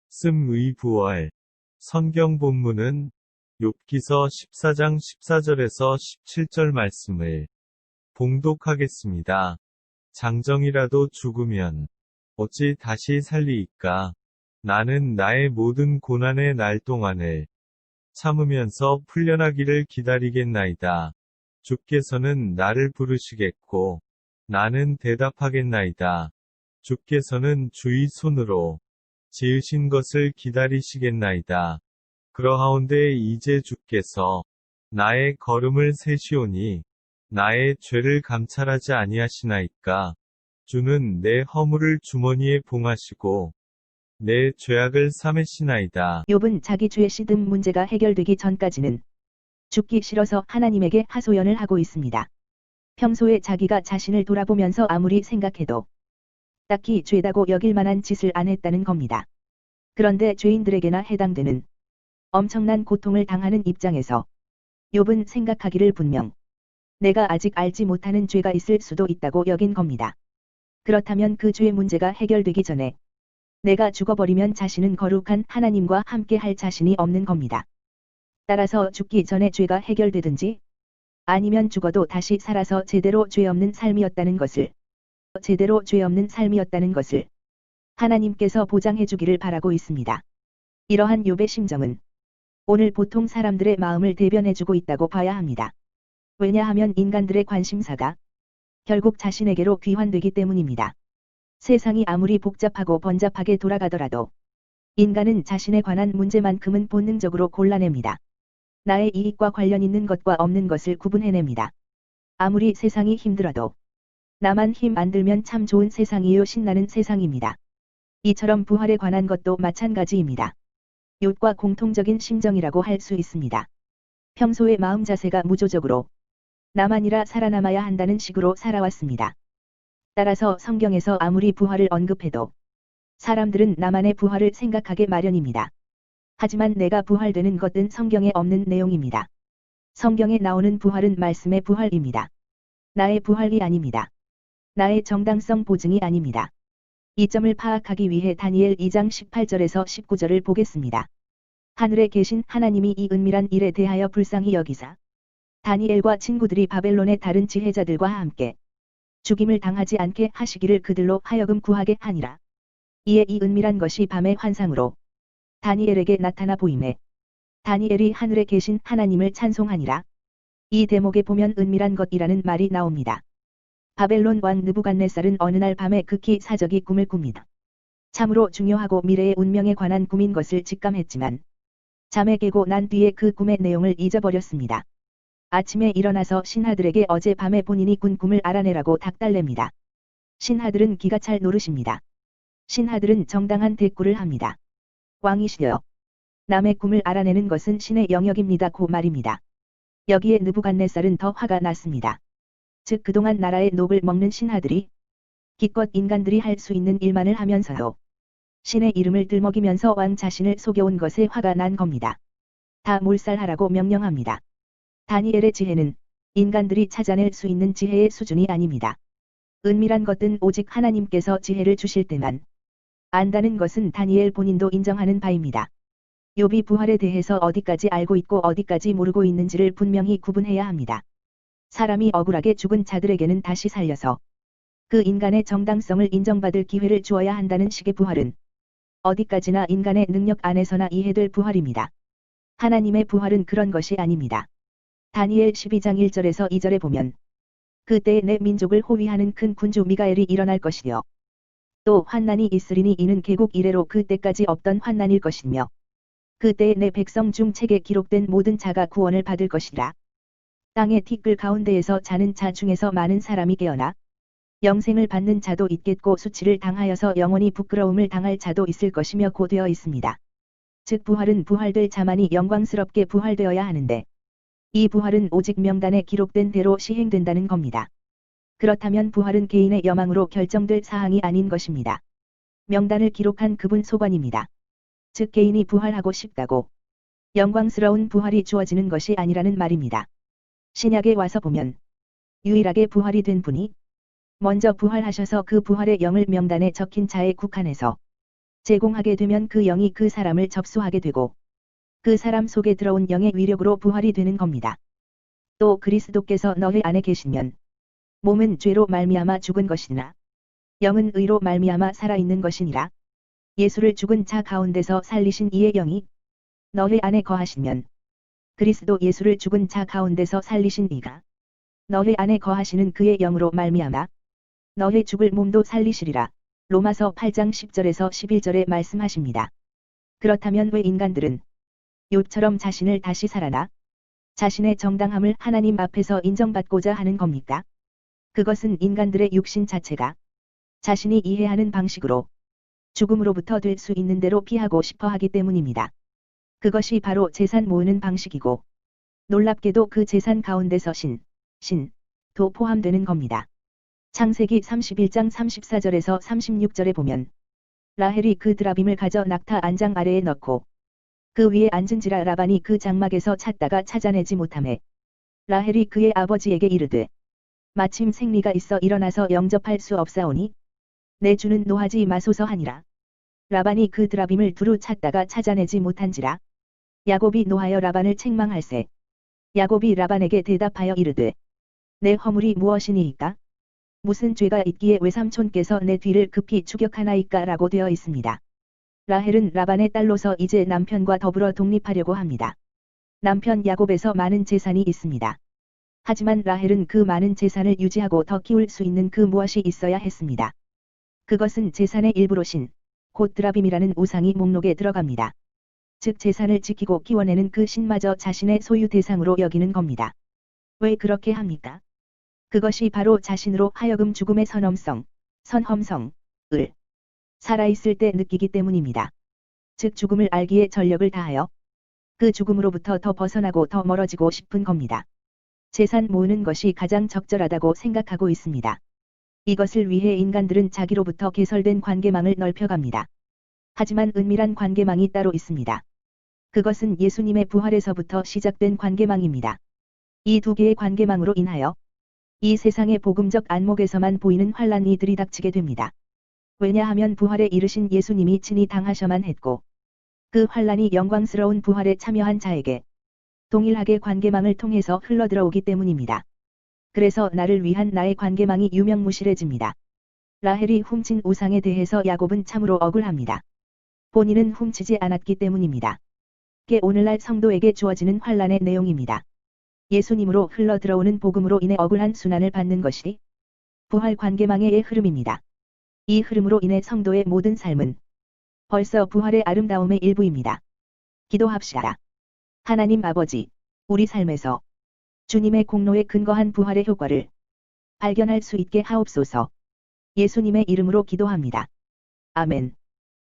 말씀의 부활. 성경 본문은 욥기서 14장 14절에서 17절 말씀을 봉독하겠습니다. 장정이라도 죽으면 어찌 다시 살리이까? 나는 나의 모든 고난의 날 동안을 참으면서 풀려나기를 기다리겠나이다. 주께서는 나를 부르시겠고 나는 대답하겠나이다. 주께서는 주의 손으로 지으신 것을 기다리시겠나이다. 그러하온데 이제 주께서 나의 걸음을 세시오니 나의 죄를 감찰하지 아니하시나이까? 주는 내 허물을 주머니에 봉하시고 내 죄악을 삼으시나이다. 욥은 자기 죄 씻음 문제가 해결되기 전까지는 죽기 싫어서 하나님에게 하소연을 하고 있습니다. 평소에 자기가 자신을 돌아보면서 아무리 생각해도 딱히 죄다고 여길 만한 짓을 안 했다는 겁니다. 그런데 죄인들에게나 해당되는 엄청난 고통을 당하는 입장에서 욥은 생각하기를 분명 내가 아직 알지 못하는 죄가 있을 수도 있다고 여긴 겁니다. 그렇다면 그 죄 문제가 해결되기 전에 내가 죽어버리면 자신은 거룩한 하나님과 함께 할 자신이 없는 겁니다. 따라서 죽기 전에 죄가 해결되든지 아니면 죽어도 다시 살아서 제대로 죄 없는 삶이었다는 것을 하나님께서 보장해 주기를 바라고 있습니다. 이러한 욥의 심정은 오늘 보통 사람들의 마음을 대변해 주고 있다고 봐야 합니다. 왜냐하면 인간들의 관심사가 결국 자신에게로 귀환되기 때문입니다. 세상이 아무리 복잡하고 번잡하게 돌아가더라도 인간은 자신에 관한 문제만큼은 본능적으로 골라냅니다. 나의 이익과 관련 있는 것과 없는 것을 구분해냅니다. 아무리 세상이 힘들어도 나만 힘 안 들면 참 좋은 세상이요 신나는 세상입니다. 이처럼 부활에 관한 것도 마찬가지입니다. 욥과 공통적인 심정이라고 할 수 있습니다. 평소의 마음 자세가 무조적으로 나만이라 살아남아야 한다는 식으로 살아왔습니다. 따라서 성경에서 아무리 부활을 언급해도 사람들은 나만의 부활을 생각하게 마련입니다. 하지만 내가 부활되는 것은 성경에 없는 내용입니다. 성경에 나오는 부활은 말씀의 부활입니다. 나의 부활이 아닙니다. 나의 정당성 보증이 아닙니다. 이 점을 파악하기 위해 다니엘 2장 18절에서 19절을 보겠습니다. 하늘에 계신 하나님이 이 은밀한 일에 대하여 불쌍히 여기사 다니엘과 친구들이 바벨론의 다른 지혜자들과 함께 죽임을 당하지 않게 하시기를 그들로 하여금 구하게 하니라. 이에 이 은밀한 것이 밤의 환상으로 다니엘에게 나타나 보이매 다니엘이 하늘에 계신 하나님을 찬송하니라. 이 대목에 보면 은밀한 것이라는 말이 나옵니다. 바벨론 왕 느부갓네살은 어느 날 밤에 극히 사적이 꿈을 꿉니다. 참으로 중요하고 미래의 운명에 관한 꿈인 것을 직감했지만 잠에 깨고 난 뒤에 그 꿈의 내용을 잊어버렸습니다. 아침에 일어나서 신하들에게 어젯밤에 본인이 꾼 꿈을 알아내라고 닥달냅니다. 신하들은 기가 찰 노릇입니다. 신하들은 정당한 대꾸를 합니다. 왕이시여, 남의 꿈을 알아내는 것은 신의 영역입니다고 말입니다. 여기에 느부갓네살은 더 화가 났습니다. 즉 그동안 나라의 녹을 먹는 신하들이 기껏 인간들이 할 수 있는 일만을 하면서도 신의 이름을 들먹이면서 왕 자신을 속여온 것에 화가 난 겁니다. 다 몰살하라고 명령합니다. 다니엘의 지혜는 인간들이 찾아낼 수 있는 지혜의 수준이 아닙니다. 은밀한 것은 오직 하나님께서 지혜를 주실 때만 안다는 것은 다니엘 본인도 인정하는 바입니다. 욥이 부활에 대해서 어디까지 알고 있고 어디까지 모르고 있는지를 분명히 구분해야 합니다. 사람이 억울하게 죽은 자들에게는 다시 살려서 그 인간의 정당성을 인정받을 기회를 주어야 한다는 식의 부활은 어디까지나 인간의 능력 안에서나 이해될 부활입니다. 하나님의 부활은 그런 것이 아닙니다. 다니엘 12장 1절에서 2절에 보면 그때에 내 민족을 호위하는 큰 군주 미가엘이 일어날 것이요 또 환난이 있으리니 이는 개국 이래로 그때까지 없던 환난일 것이며 그때에 내 백성 중 책에 기록된 모든 자가 구원을 받을 것이라. 땅의 티끌 가운데에서 자는 자 중에서 많은 사람이 깨어나 영생을 받는 자도 있겠고 수치를 당하여서 영원히 부끄러움을 당할 자도 있을 것이며 고 되어 있습니다. 즉 부활은 부활될 자만이 영광스럽게 부활되어야 하는데 이 부활은 오직 명단에 기록된 대로 시행된다는 겁니다. 그렇다면 부활은 개인의 여망으로 결정될 사항이 아닌 것입니다. 명단을 기록한 그분 소관입니다. 즉 개인이 부활하고 싶다고 영광스러운 부활이 주어지는 것이 아니라는 말입니다. 신약에 와서 보면 유일하게 부활이 된 분이 먼저 부활하셔서 그 부활의 영을 명단에 적힌 자에 국한해서 제공하게 되면 그 영이 그 사람을 접수하게 되고 그 사람 속에 들어온 영의 위력으로 부활이 되는 겁니다. 또 그리스도께서 너희 안에 계시면 몸은 죄로 말미암아 죽은 것이나 영은 의로 말미암아 살아있는 것이니라. 예수를 죽은 자 가운데서 살리신 이의 영이 너희 안에 거하시면 그리스도 예수를 죽은 자 가운데서 살리신 이가 너희 안에 거하시는 그의 영으로 말미암아 너희 죽을 몸도 살리시리라. 로마서 8장 10절에서 11절에 말씀하십니다. 그렇다면 왜 인간들은 욥처럼 자신을 다시 살아나 자신의 정당함을 하나님 앞에서 인정받고자 하는 겁니까? 그것은 인간들의 육신 자체가 자신이 이해하는 방식으로 죽음으로부터 될 수 있는 대로 피하고 싶어 하기 때문입니다. 그것이 바로 재산 모으는 방식이고 놀랍게도 그 재산 가운데서 도 포함되는 겁니다. 창세기 31장 34절에서 36절에 보면 라헬이 그 드라빔을 가져 낙타 안장 아래에 넣고 그 위에 앉은지라 라반이 그 장막에서 찾다가 찾아내지 못하매 라헬이 그의 아버지에게 이르되 마침 생리가 있어 일어나서 영접할 수 없사오니 내 주는 노하지 마소서 하니라. 라반이 그 드라빔을 두루 찾다가 찾아내지 못한지라. 야곱이 노하여 라반을 책망할세. 야곱이 라반에게 대답하여 이르되 내 허물이 무엇이니이까? 무슨 죄가 있기에 외삼촌께서 내 뒤를 급히 추격하나이까? 라고 되어 있습니다. 라헬은 라반의 딸로서 이제 남편과 더불어 독립하려고 합니다. 남편 야곱에서 많은 재산이 있습니다. 하지만 라헬은 그 많은 재산을 유지하고 더 키울 수 있는 그 무엇이 있어야 했습니다. 그것은 재산의 일부로 곧 드라빔이라는 우상이 목록에 들어갑니다. 즉 재산을 지키고 키워내는 그 신마저 자신의 소유 대상으로 여기는 겁니다. 왜 그렇게 합니까? 그것이 바로 자신으로 하여금 죽음의 선험성을 살아있을 때 느끼기 때문입니다. 즉 죽음을 알기에 전력을 다하여 그 죽음으로부터 더 벗어나고 더 멀어지고 싶은 겁니다. 재산 모으는 것이 가장 적절하다고 생각하고 있습니다. 이것을 위해 인간들은 자기로부터 개설된 관계망을 넓혀갑니다. 하지만 은밀한 관계망이 따로 있습니다. 그것은 예수님의 부활에서부터 시작된 관계망입니다. 이 두 개의 관계망으로 인하여 이 세상의 복음적 안목에서만 보이는 환란이 들이닥치게 됩니다. 왜냐하면 부활에 이르신 예수님이 친히 당하셔만 했고 그 환란이 영광스러운 부활에 참여한 자에게 동일하게 관계망을 통해서 흘러들어오기 때문입니다. 그래서 나를 위한 나의 관계망이 유명무실해집니다. 라헬이 훔친 우상에 대해서 야곱은 참으로 억울합니다. 본인은 훔치지 않았기 때문입니다. 게 오늘날 성도에게 주어지는 환란의 내용입니다. 예수님으로 흘러들어오는 복음으로 인해 억울한 순환을 받는 것이 부활 관계망의 흐름입니다. 이 흐름으로 인해 성도의 모든 삶은 벌써 부활의 아름다움의 일부입니다. 기도합시다. 하나님 아버지, 우리 삶에서 주님의 공로에 근거한 부활의 효과를 발견할 수 있게 하옵소서. 예수님의 이름으로 기도합니다. 아멘.